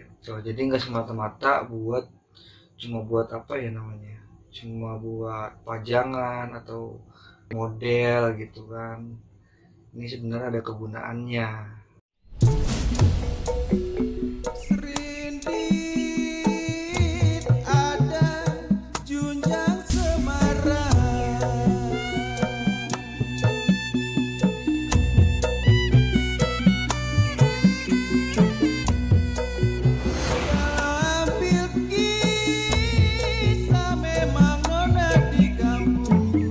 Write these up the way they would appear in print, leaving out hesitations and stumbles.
gitu. Jadi nggak semata-mata cuma buat apa ya namanya, cuma buat pajangan atau model gitu kan. Ini sebenarnya ada kegunaannya. Serindit ada junjang semara, ambil kisah memang nona di kampung ini.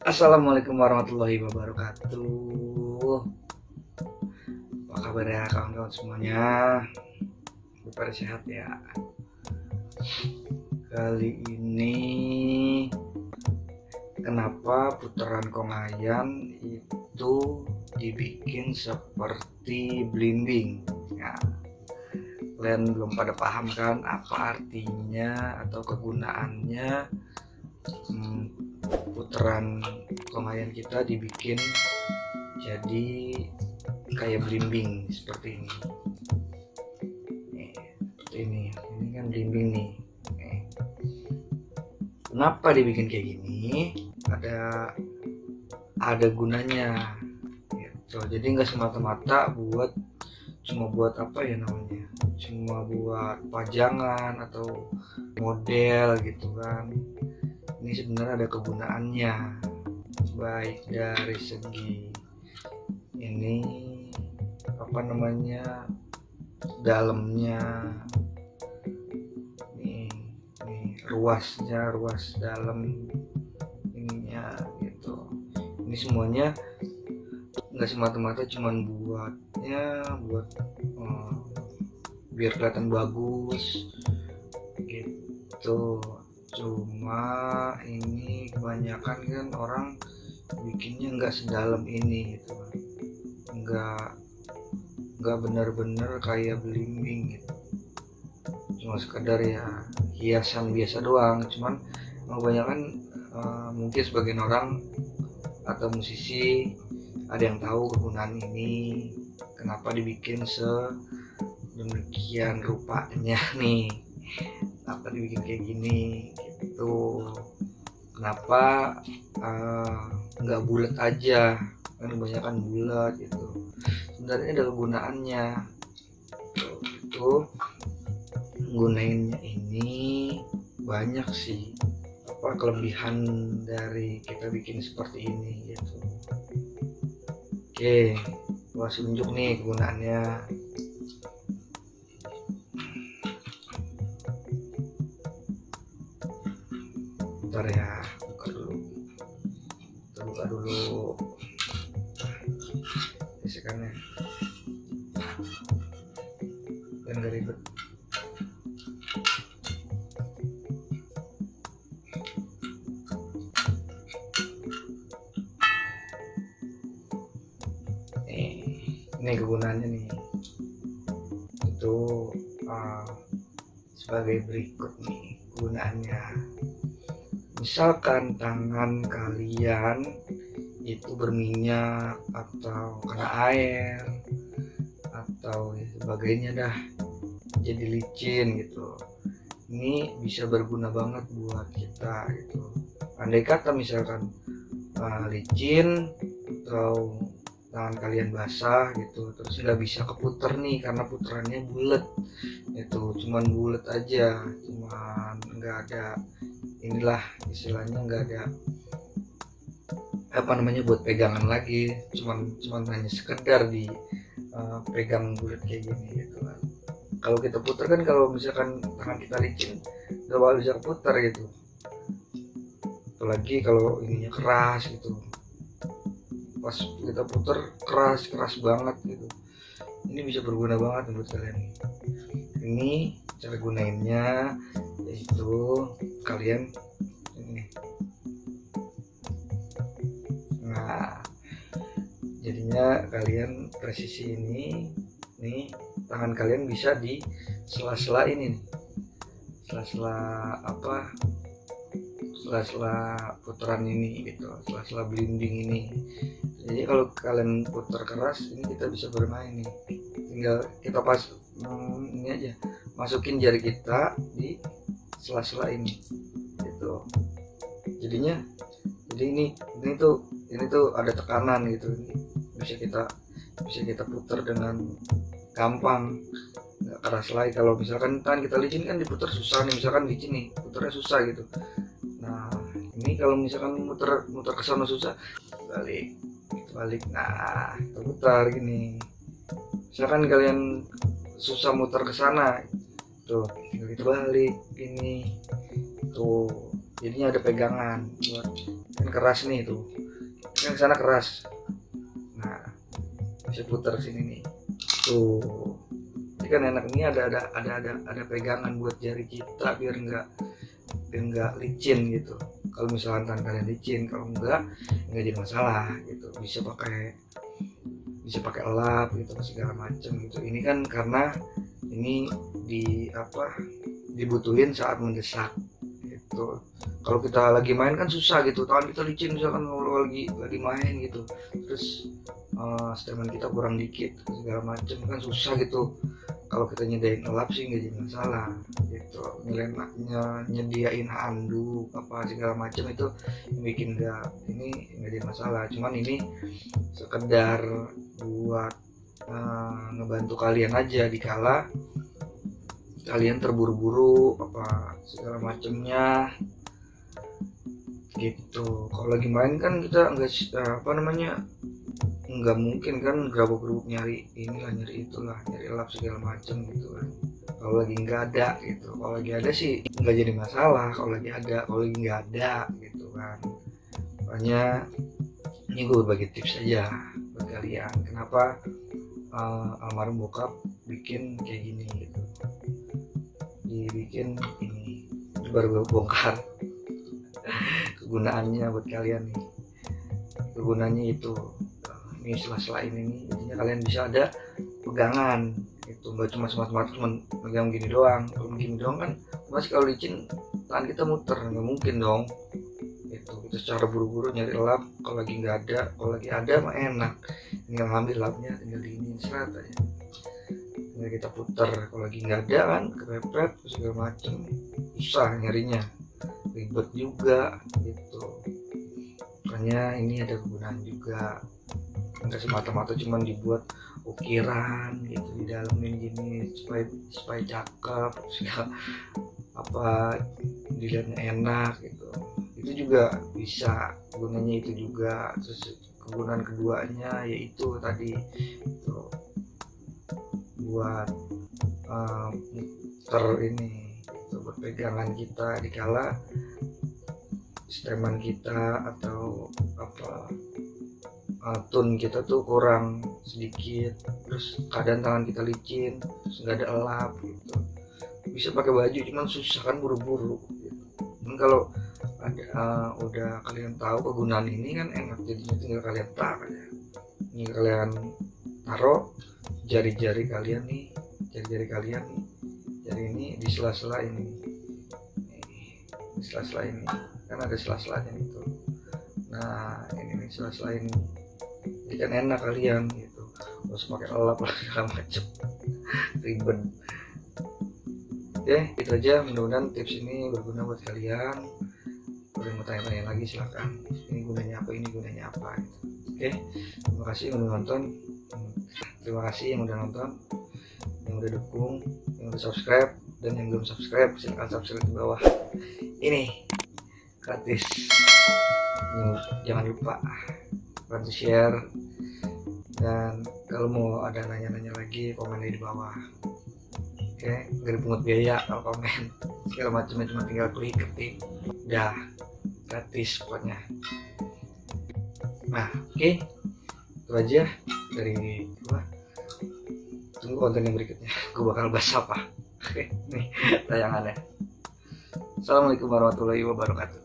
Assalamualaikum warahmatullahi wabarakatuh. Apa kabar ya kawan-kawan semuanya? Pada sehat ya. Kali ini kenapa putaran Konghayan itu dibikin seperti blimbing? Ya, kalian belum pada paham kan apa artinya atau kegunaannya putaran Konghayan kita dibikin jadi kayak blimbing seperti ini. Nih, seperti ini kan blimbing nih. Kenapa dibikin kayak gini? Ada gunanya gitu. Jadi nggak semata-mata cuma buat apa ya namanya, cuma buat pajangan atau model gitu kan. Ini sebenarnya ada kegunaannya, baik dari segi ini apa namanya, dalamnya, nih ruas dalam ininya gitu. Ini semuanya nggak semata-mata cuman buat biar kelihatan bagus gitu. Cuma ini kebanyakan kan orang bikinnya nggak sedalam ini gitu, nggak benar-benar kayak blimbing gitu, cuma sekedar ya hiasan biasa doang. Cuman kebanyakan mungkin sebagian orang atau musisi ada yang tahu kegunaan ini, kenapa dibikin sedemikian rupanya nih, kenapa dibikin kayak gini gitu. Kenapa nggak bulat aja, kan kebanyakan bulat gitu. Sebenarnya ada kegunaannya itu, gunainnya ini banyak sih, apa kelebihan dari kita bikin seperti ini gitu. Oke, gua kasih tunjuk nih kegunaannya. Bentar ya, buka dulu gesekannya dan gak ribet. Ini kegunaannya nih, itu sebagai berikut nih kegunaannya. Misalkan tangan kalian itu berminyak atau kena air atau sebagainya dah, jadi licin gitu. Ini bisa berguna banget buat kita gitu. Andai kata misalkan licin atau tangan kalian basah gitu, terus nggak bisa keputer nih karena puterannya bulat itu, cuman bulat aja, cuman nggak ada inilah istilahnya, nggak ada apa namanya buat pegangan lagi, cuman hanya sekedar di pegang bulat kayak gini gitu kan. Kalau kita putar kan, kalau misalkan tangan kita licin nggak bakal bisa putar gitu, apalagi kalau ininya keras gitu, pas kita putar keras banget gitu. Ini bisa berguna banget menurut kalian. Ini cara gunainnya yaitu kalian ini, nah Jadinya kalian presisi ini nih, tangan kalian bisa di sela-sela ini nih, sela-sela apa, sela-sela putaran ini gitu, sela-sela blending ini. Jadi kalau kalian putar keras ini kita bisa bermain nih, tinggal kita pas ini aja, masukin jari kita di sela-sela ini gitu. Jadinya jadi ini tuh ada tekanan gitu, ini bisa kita putar dengan gampang, nggak keras lagi. Kalau misalkan tangan kita licin kan diputar susah nih, misalkan licin nih putarnya susah gitu. Nah ini kalau misalkan muter ke sana susah, balik, nah kita putar gini. Misalkan kalian susah muter ke sana tuh, tinggal kita balik ini tuh, jadinya ada pegangan buat, kan keras nih tuh, kan sana keras, nah bisa putar sini nih tuh. Ini kan enak, ini ada pegangan buat jari kita biar nggak licin gitu. Kalau misalkan tangan kalian licin, kalau nggak jadi masalah gitu. Bisa pakai elap gitu segala macam gitu. Ini kan karena ini dibutuhin saat mendesak gitu. Kalau kita lagi main kan susah gitu, tangan kita licin misalkan lagi main gitu, terus statement kita kurang dikit segala macam kan susah gitu. Kalau kita nyediain elap sih nggak jadi masalah gitu, nyediain handuk apa segala macam itu bikin nggak jadi masalah. Cuman ini sekedar buat ngebantu kalian aja dikala kalian terburu-buru apa segala macamnya gitu. Kalau lagi main kan kita nggak mungkin kan gerabak-gerubuk nyari inilah nyari itulah, nyari elap segala macam gitu kan. Kalau lagi nggak ada gitu, kalau lagi ada sih nggak jadi masalah. Kalau lagi ada, kalau lagi nggak ada gitu kan. Makanya ini gue berbagi tips aja buat kalian, kenapa almarhum bokap bikin kayak gini gitu, dibikin ini baru gue bongkar kegunaannya buat kalian nih. Kegunaannya itu ini sela-sela ini nih, jadinya kalian bisa ada pegangan itu, nggak cuma megang gini doang. Kalau gini doang kan masih, kalau licin tangan kita muter, nggak mungkin dong itu. Kita secara buru-buru nyari lap, kalau lagi nggak ada, kalau lagi ada mah enak, tinggal ngambil lapnya, tinggal diinin serat aja, tinggal kita putar. Kalau lagi nggak ada kan kepepet segala macem, susah nyarinya, ribet juga gitu. Makanya ini ada kegunaan juga, nggak semata-mata cuman dibuat ukiran gitu, di dalamin gini supaya cakep segala apa, dilihatnya enak gitu. Itu juga bisa gunanya, itu juga. Terus kegunaan keduanya yaitu tadi itu buat muter ini gitu, buat pegangan kita dikala steman kita atau tune kita tuh kurang sedikit, terus keadaan tangan kita licin, terus nggak ada elap gitu. Bisa pakai baju cuman susah kan, buru-buru gitu. Dan kalau ada udah kalian tahu kegunaan ini kan enak, jadinya tinggal kalian taruh aja. Ini kalian taruh jari-jari kalian nih, jari ini di sela-sela ini, di sela-sela ini kan ada sela-selanya gitu. Nah ini sela-sela ini, jadi kan enak kalian gitu, terus pakai elap segala macem, ribet. Oke, itu aja, mudah-mudahan tips ini berguna buat kalian. Kalau mau tanya-tanya lagi silahkan, ini gunanya apa gitu. Oke, terima kasih yang udah nonton, terima kasih yang udah nonton, yang udah dukung, yang udah subscribe, dan yang belum subscribe silahkan subscribe di bawah ini, gratis. Jangan lupa bantu share, dan kalau mau ada nanya-nanya lagi komen di bawah. Oke, nggak dipungut biaya kalau komen segala macamnya, cuma tinggal klik ketik udah, gratis pokoknya. Nah oke, itu aja dari gua. Tunggu konten yang berikutnya, gua bakal bahas apa. Oke, nih tayangannya. Assalamualaikum warahmatullahi wabarakatuh.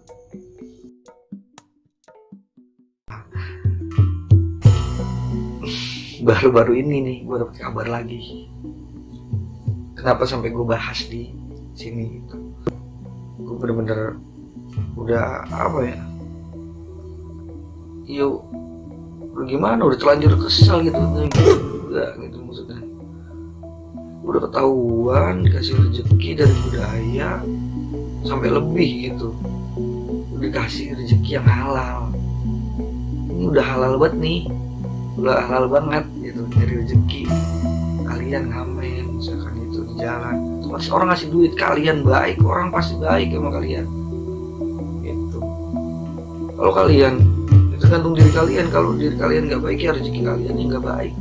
baru-baru ini nih gue dapet kabar lagi. Kenapa sampai gue bahas di sini gitu. Gue bener-bener udah apa ya, yuk udah gimana, udah terlanjur kesal gitu. Enggak gitu maksudnya, udah ketahuan dikasih rezeki dari budaya sampai lebih gitu, udah dikasih rezeki yang halal. Ini udah halal banget nih, udah halal banget gitu dari rezeki. Kalian ngamen misalkan itu di jalan, terus orang ngasih duit, kalian baik, orang pasti baik sama kalian gitu. Kalau kalian, itu tergantung diri kalian. Kalau diri kalian nggak baik ya rezeki kalian yang nggak baik